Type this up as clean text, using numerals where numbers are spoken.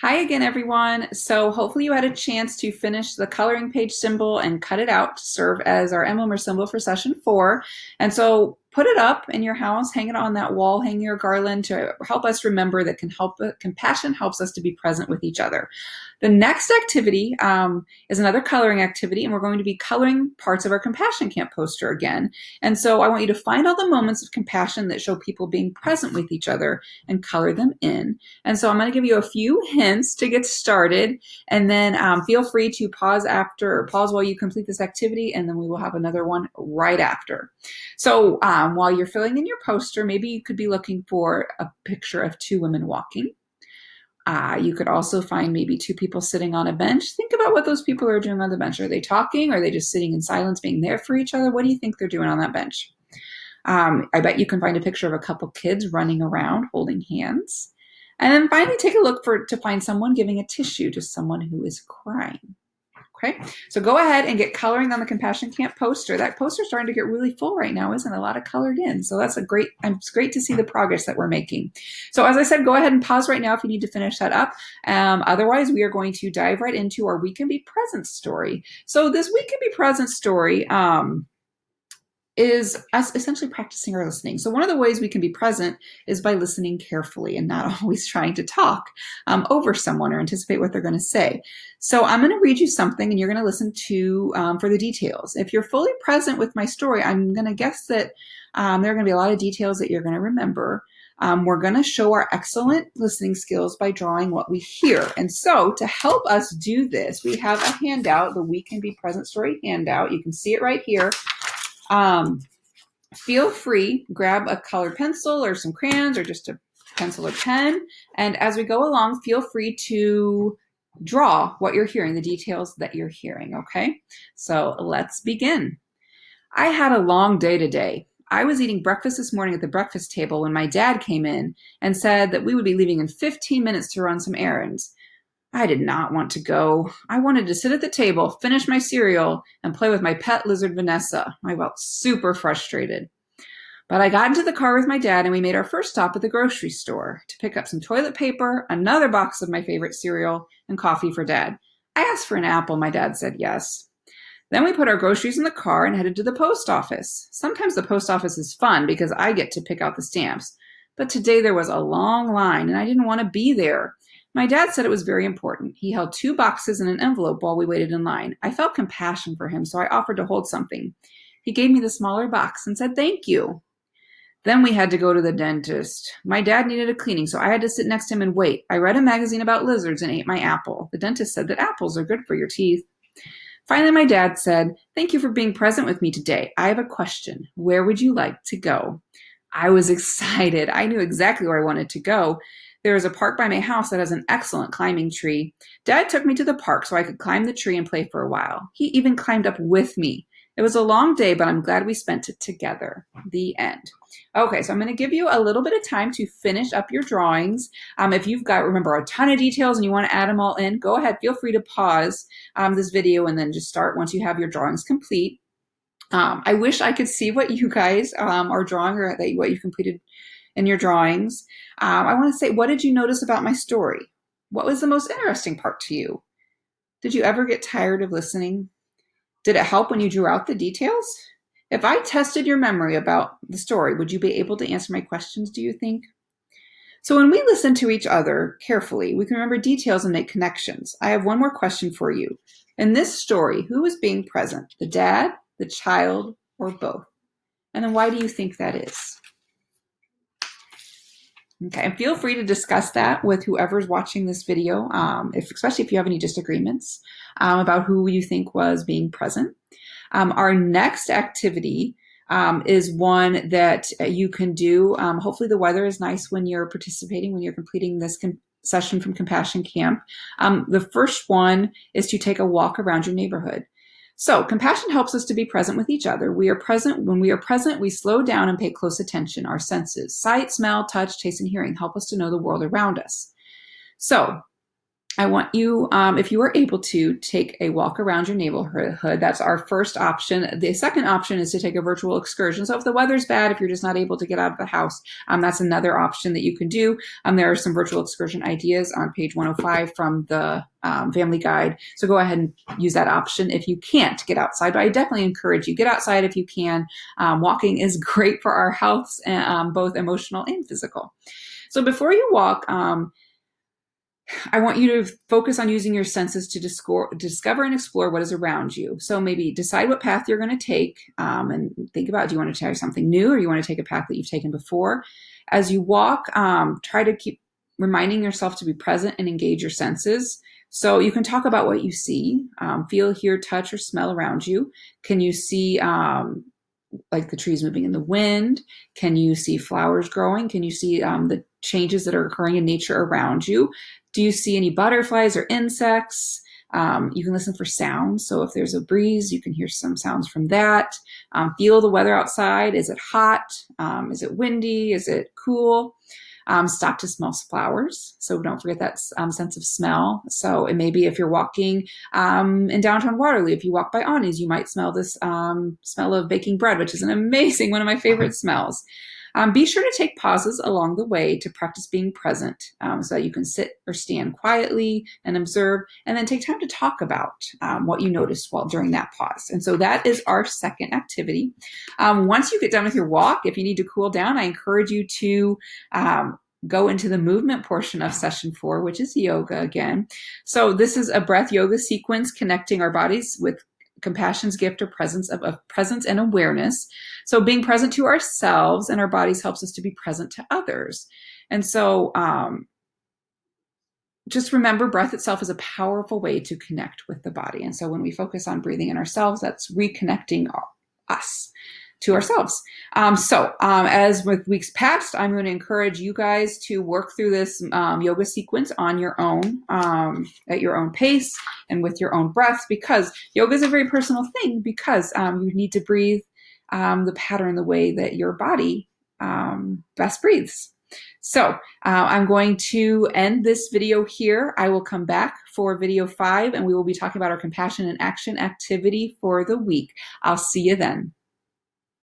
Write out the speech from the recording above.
Hi again, everyone. So hopefully you had a chance to finish the coloring page symbol and cut it out to serve as our emblem or symbol for session 4. And so put it up in your house, hang it on that wall, hang your garland to help us remember that compassion helps us to be present with each other. The next activity is another coloring activity, and we're going to be coloring parts of our Compassion Camp poster again. And so I want you to find all the moments of compassion that show people being present with each other and color them in. And so I'm going to give you a few hints to get started, and then feel free to pause while you complete this activity, and then we will have another one right after. So while you're filling in your poster, maybe you could be looking for a picture of two women walking. You could also find maybe two people sitting on a bench. Think about what those people are doing on the bench. Are they talking? Are they just sitting in silence, being there for each other? What do you think they're doing on that bench? I bet you can find a picture of a couple kids running around holding hands. And then finally take a look to find someone giving a tissue to someone who is crying. Okay, so go ahead and get coloring on the Compassion Camp poster. That poster's starting to get really full right now, isn't it? A lot of colored in. So it's great to see the progress that we're making. So as I said, go ahead and pause right now if you need to finish that up. Otherwise, we are going to dive right into our We Can Be Present story. So this We Can Be Present story is us essentially practicing our listening. So one of the ways we can be present is by listening carefully and not always trying to talk over someone or anticipate what they're going to say. So I'm going to read you something and you're going to listen to for the details. If you're fully present with my story, I'm going to guess that there are going to be a lot of details that you're going to remember. We're going to show our excellent listening skills by drawing what we hear. And so to help us do this, we have a handout, the We Can Be Present story handout. You can see it right here. Feel free, grab a colored pencil or some crayons or just a pencil or pen. And as we go along, feel free to draw what you're hearing, the details that you're hearing, okay? So let's begin. I had a long day today. I was eating breakfast this morning at the breakfast table when my dad came in and said that we would be leaving in 15 minutes to run some errands. I did not want to go. I wanted to sit at the table, finish my cereal, and play with my pet lizard, Vanessa. I felt super frustrated. But I got into the car with my dad and we made our first stop at the grocery store to pick up some toilet paper, another box of my favorite cereal, and coffee for Dad. I asked for an apple. My dad said yes. Then we put our groceries in the car and headed to the post office. Sometimes the post office is fun because I get to pick out the stamps. But today there was a long line and I didn't want to be there. My dad said it was very important. He held 2 boxes and an envelope while we waited in line. I felt compassion for him, so I offered to hold something. He gave me the smaller box and said thank you. Then we had to go to the dentist. My dad needed a cleaning, so I had to sit next to him and wait. I read a magazine about lizards and ate my apple. The dentist said that apples are good for your teeth. Finally, my dad said, thank you for being present with me today. I have a question. Where would you like to go? I was excited. I knew exactly where I wanted to go. There is a park by my house that has an excellent climbing tree. Dad took me to the park so I could climb the tree and play for a while. He even climbed up with me. It was a long day, but I'm glad we spent it together. The end. Okay, so I'm going to give you a little bit of time to finish up your drawings. If you've got, remember, a ton of details and you want to add them all in, go ahead. Feel free to pause this video and then just start once you have your drawings complete. I wish I could see what you guys are drawing or what you've completed in your drawings. I want to say, what did you notice about my story? What was the most interesting part to you? Did you ever get tired of listening? Did it help when you drew out the details? If I tested your memory about the story, would you be able to answer my questions, do you think? So when we listen to each other carefully, we can remember details and make connections. I have one more question for you. In this story, who is being present? The dad, the child, or both? And then why do you think that is? Okay, and feel free to discuss that with whoever's watching this video, especially if you have any disagreements about who you think was being present. Our next activity is one that you can do. Hopefully the weather is nice when you're participating, when you're completing this session from Compassion Camp. The first one is to take a walk around your neighborhood. So compassion helps us to be present with each other. When we are present, we slow down and pay close attention. Our senses, sight, smell, touch, taste, and hearing help us to know the world around us. So I want you, if you are able to, take a walk around your neighborhood. That's our first option. The second option is to take a virtual excursion. So if the weather's bad, if you're just not able to get out of the house, that's another option that you can do. There are some virtual excursion ideas on page 105 from the Family Guide. So go ahead and use that option if you can't get outside. But I definitely encourage you, get outside if you can. Walking is great for our health, both emotional and physical. So before you walk, I want you to focus on using your senses to discover and explore what is around you. So maybe decide what path you're going to take, and think about, do you want to try something new, or you want to take a path that you've taken before? As you walk, try to keep reminding yourself to be present and engage your senses. So you can talk about what you see, feel, hear, touch, or smell around you. Can you see like the trees moving in the wind? Can you see flowers growing? Can you see the changes that are occurring in nature around you? Do you see any butterflies or insects? You can listen for sounds. So if there's a breeze, you can hear some sounds from that. Feel the weather outside. Is it hot? Is it windy? Is it cool? Stop to smell flowers. So don't forget that sense of smell. So it may be if you're walking in downtown Waterloo, if you walk by Anie's, you might smell this smell of baking bread, which is an amazing, one of my favorite smells. Be sure to take pauses along the way to practice being present, so that you can sit or stand quietly and observe, and then take time to talk about what you noticed while during that pause. And so that is our second activity. Once you get done with your walk, if you need to cool down, I encourage you to go into the movement portion of session 4, which is yoga again. So this is a breath yoga sequence connecting our bodies with compassion's gift, or presence and awareness. So being present to ourselves and our bodies helps us to be present to others. And so just remember, breath itself is a powerful way to connect with the body. And so when we focus on breathing in ourselves, that's reconnecting us to ourselves. As with weeks past, I'm going to encourage you guys to work through this yoga sequence on your own, at your own pace and with your own breaths, because yoga is a very personal thing, because you need to breathe the pattern the way that your body best breathes. So I'm going to end this video here. I will come back for video 5, and we will be talking about our compassion and action activity for the week. I'll see you then.